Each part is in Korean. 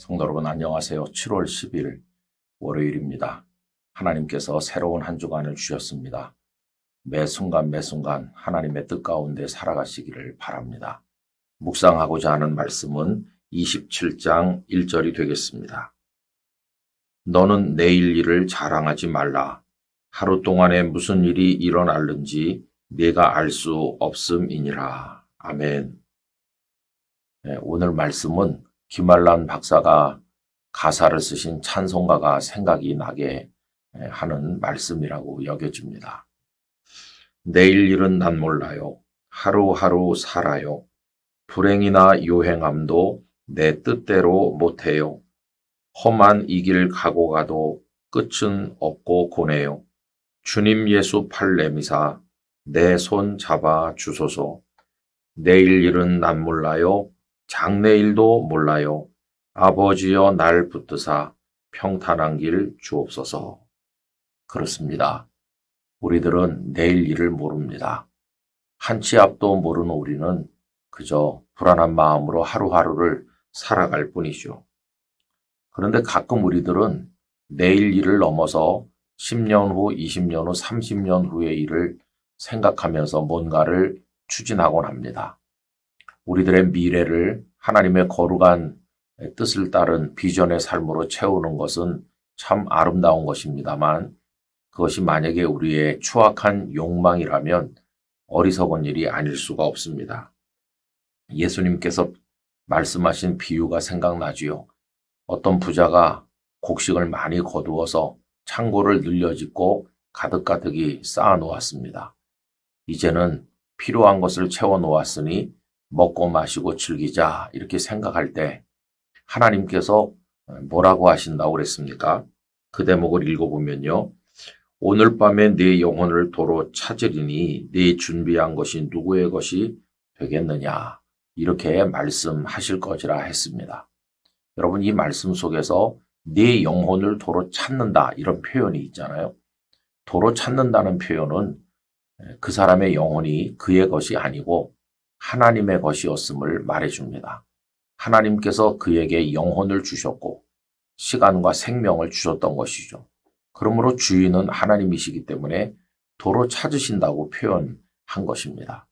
성도 여러분 안녕하세요. 7월 10일 월요일입니다. 하나님께서 새로운 한 주간을 주셨습니다. 매 순간 매 순간 하나님의 뜻 가운데 살아가시기를 바랍니다. 묵상하고자 하는 말씀은 27장 1절이 되겠습니다. 너는 내일 일을 자랑하지 말라. 하루 동안에 무슨 일이 일어날는지 네가 알 수 없음이니라. 아멘. 오늘 말씀은 김알란 박사가 가사를 쓰신 찬송가가 생각이 나게 하는 말씀이라고 여겨집니다. 내일 일은 난 몰라요. 하루하루 살아요. 불행이나 요행함도 내 뜻대로 못해요. 험한 이 길 가고 가도 끝은 없고 고네요. 주님 예수 팔 내미사 내 손 잡아 주소서. 내일 일은 난 몰라요. 장래일도 몰라요. 아버지여 날 붙드사 평탄한 길 주옵소서. 그렇습니다. 우리들은 내일 일을 모릅니다. 한 치 앞도 모르는 우리는 그저 불안한 마음으로 하루하루를 살아갈 뿐이죠. 그런데 가끔 우리들은 내일 일을 넘어서 10년 후, 20년 후, 30년 후의 일을 생각하면서 뭔가를 추진하곤 합니다. 우리들의 미래를 하나님의 거룩한 뜻을 따른 비전의 삶으로 채우는 것은 참 아름다운 것입니다만 그것이 만약에 우리의 추악한 욕망이라면 어리석은 일이 아닐 수가 없습니다. 예수님께서 말씀하신 비유가 생각나지요. 어떤 부자가 곡식을 많이 거두어서 창고를 늘려짓고 가득가득이 쌓아 놓았습니다. 이제는 필요한 것을 채워 놓았으니 먹고 마시고 즐기자 이렇게 생각할 때 하나님께서 뭐라고 하신다고 그랬습니까? 그 대목을 읽어보면요. 오늘 밤에 네 영혼을 도로 찾으리니 네 준비한 것이 누구의 것이 되겠느냐 이렇게 말씀하실 것이라 했습니다. 여러분 이 말씀 속에서 네 영혼을 도로 찾는다 이런 표현이 있잖아요. 도로 찾는다는 표현은 그 사람의 영혼이 그의 것이 아니고 하나님의 것이었음을 말해줍니다. 하나님께서 그에게 영혼을 주셨고 시간과 생명을 주셨던 것이죠. 그러므로 주인은 하나님이시기 때문에 도로 찾으신다고 표현한 것입니다.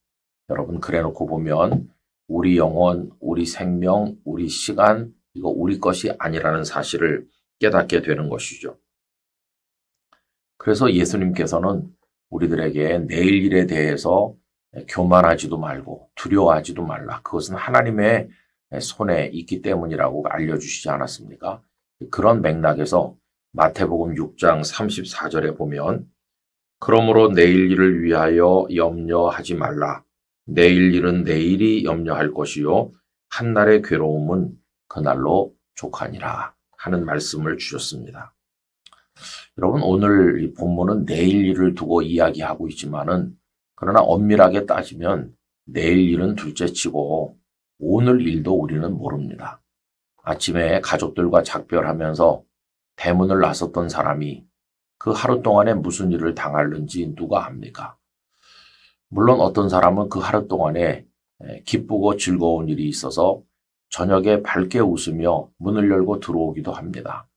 여러분 그래놓고 보면 우리 영혼, 우리 생명, 우리 시간 이거 우리 것이 아니라는 사실을 깨닫게 되는 것이죠. 그래서 예수님께서는 우리들에게 내일 일에 대해서 교만하지도 말고 두려워하지도 말라. 그것은 하나님의 손에 있기 때문이라고 알려주시지 않았습니까? 그런 맥락에서 마태복음 6장 34절에 보면 그러므로 내일 일을 위하여 염려하지 말라. 내일 일은 내일이 염려할 것이요 한날의 괴로움은 그날로 족하니라 하는 말씀을 주셨습니다. 여러분 오늘 이 본문은 내일 일을 두고 이야기하고 있지만은 그러나 엄밀하게 따지면 내일 일은 둘째치고 오늘 일도 우리는 모릅니다. 아침에 가족들과 작별하면서 대문을 나섰던 사람이 그 하루 동안에 무슨 일을 당할는지 누가 압니까? 물론 어떤 사람은 그 하루 동안에 기쁘고 즐거운 일이 있어서 저녁에 밝게 웃으며 문을 열고 들어오기도 합니다.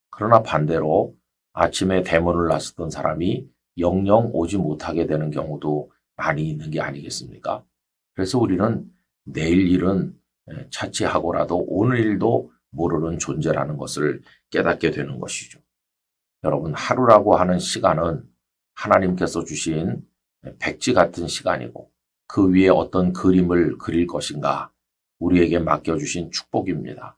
그러나 반대로 아침에 대문을 나섰던 사람이 영영 오지 못하게 되는 경우도 많이 있는 게 아니겠습니까? 그래서 우리는 내일 일은 차치하고라도 오늘 일도 모르는 존재라는 것을 깨닫게 되는 것이죠. 여러분 하루라고 하는 시간은 하나님께서 주신 백지 같은 시간이고 그 위에 어떤 그림을 그릴 것인가 우리에게 맡겨주신 축복입니다.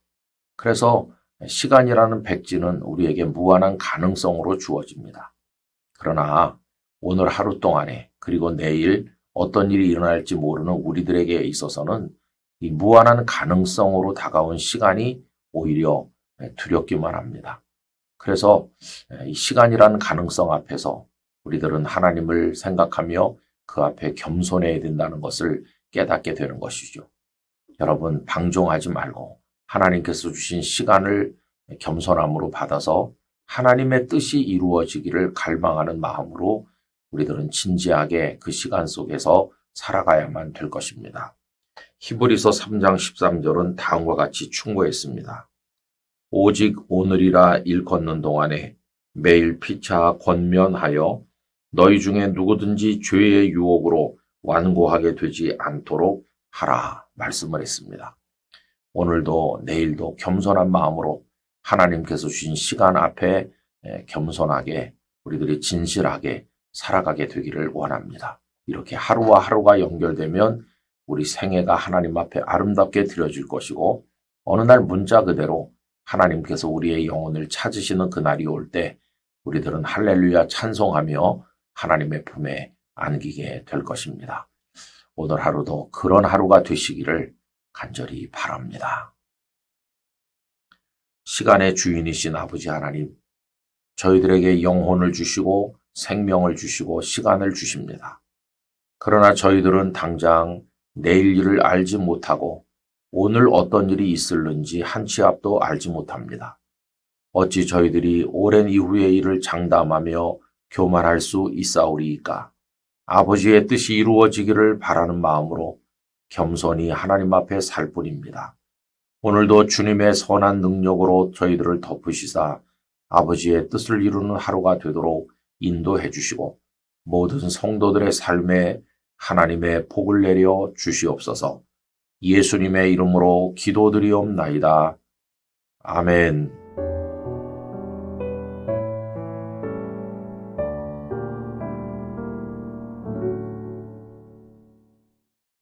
그래서 시간이라는 백지는 우리에게 무한한 가능성으로 주어집니다. 그러나 오늘 하루 동안에 그리고 내일 어떤 일이 일어날지 모르는 우리들에게 있어서는 이 무한한 가능성으로 다가온 시간이 오히려 두렵기만 합니다. 그래서 이 시간이라는 가능성 앞에서 우리들은 하나님을 생각하며 그 앞에 겸손해야 된다는 것을 깨닫게 되는 것이죠. 여러분 방종하지 말고 하나님께서 주신 시간을 겸손함으로 받아서 하나님의 뜻이 이루어지기를 갈망하는 마음으로 우리들은 진지하게 그 시간 속에서 살아가야만 될 것입니다. 히브리서 3장 13절은 다음과 같이 충고했습니다. 오직 오늘이라 일컫는 동안에 매일 피차 권면하여 너희 중에 누구든지 죄의 유혹으로 완고하게 되지 않도록 하라 말씀을 했습니다. 오늘도 내일도 겸손한 마음으로 하나님께서 주신 시간 앞에 겸손하게 우리들이 진실하게 살아가게 되기를 원합니다. 이렇게 하루와 하루가 연결되면 우리 생애가 하나님 앞에 아름답게 드려질 것이고 어느 날 문자 그대로 하나님께서 우리의 영혼을 찾으시는 그날이 올 때 우리들은 할렐루야 찬송하며 하나님의 품에 안기게 될 것입니다. 오늘 하루도 그런 하루가 되시기를 간절히 바랍니다. 시간의 주인이신 아버지 하나님, 저희들에게 영혼을 주시고 생명을 주시고 시간을 주십니다. 그러나 저희들은 당장 내일 일을 알지 못하고 오늘 어떤 일이 있을는지 한 치 앞도 알지 못합니다. 어찌 저희들이 오랜 이후의 일을 장담하며 교만할 수 있사오리이까? 아버지의 뜻이 이루어지기를 바라는 마음으로 겸손히 하나님 앞에 살 뿐입니다. 오늘도 주님의 선한 능력으로 저희들을 덮으시사 아버지의 뜻을 이루는 하루가 되도록 인도해 주시고 모든 성도들의 삶에 하나님의 복을 내려 주시옵소서. 예수님의 이름으로 기도드리옵나이다. 아멘.